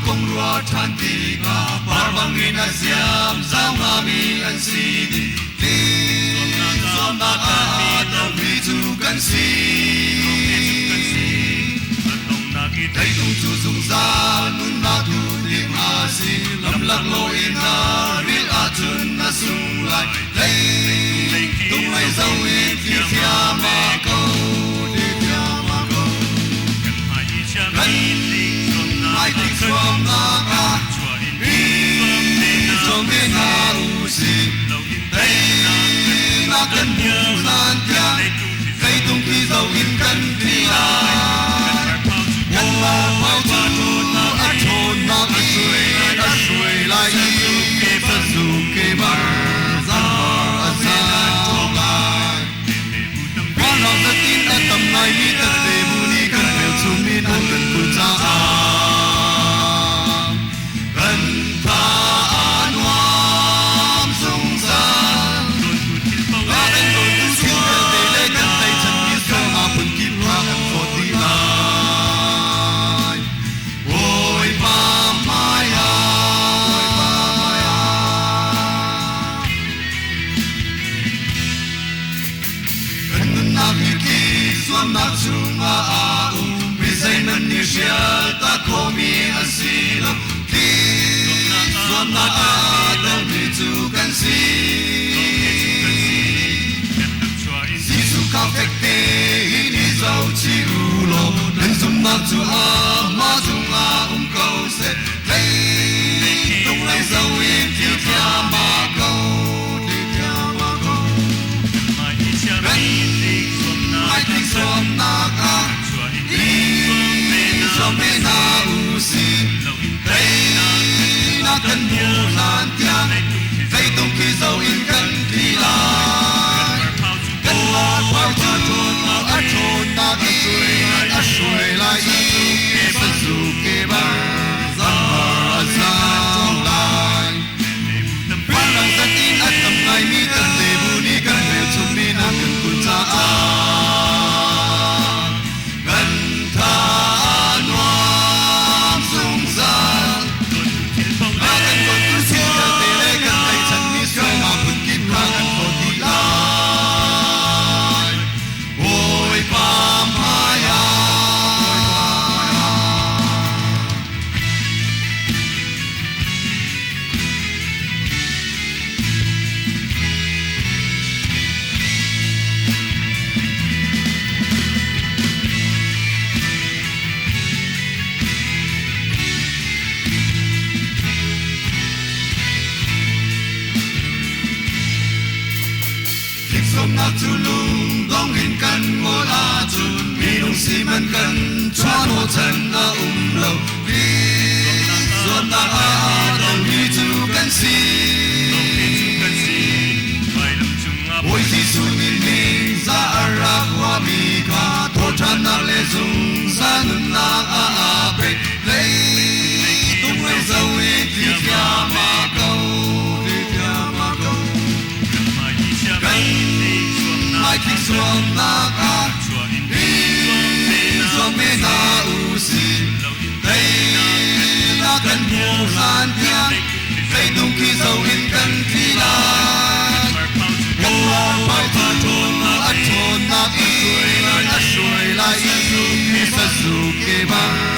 kong rua than ti ka parwang in aziam zau nga mi an si di ti som na ka ta mi tu kan si thấy tung chu sung sa nun na tu đi ma si lam lak lo in na ril a chun na sung lai thấy tung lai zau in ti thia ma ko ti thia ma ko kan mai ti som na ka mi som mi na u si thấy na kan mu san tia thấy tung ki zau in kan ti la bao chu na a thôn na a suy lai ke pa zu ke bar za a za lai qua lòng ta tin ta tâm ngai mi ta te bu ni kan theo chu mi na kan ku cha kan tha nuam sung sa la den lo tu sin te le kan tai chan mi sa ma pun ki pa kan fo ti la na chunga a mi zai nan ni sia ta ko mi asilo ti zon na ta ta mi chu kan si Giêsu ka fek te ni zau chi u lo nan zum na chu a ma chung a ko se hey tung lai zau in ti tia ma ko ti tia ma ko mai ti som na ka som me na u si hey na kan mu lan tia thấy tung ki zau in kan ti la kan la pau cha chon na a chon na a shui lai ke pa su ke ba za za lai quan lang sa tin at tam ngai mi kan te bu ni kan me chu mi na kan ku cha a na chu lung dong in kan ngo la chun mi nung si man kan chuan ho chan na lo vi zon na a dong mi chu kan si oi ti su ni ni za ra kwa mi ka tho chan na le zung sa nun na a pe le tung lai zau e ti tia ma ko ti tia ma ko mai ti som na ka som me na u si hey na kan mu san tia thấy tung ki zau in kan ti la kan la pau cha chon na a shui lai ke pa su ke ba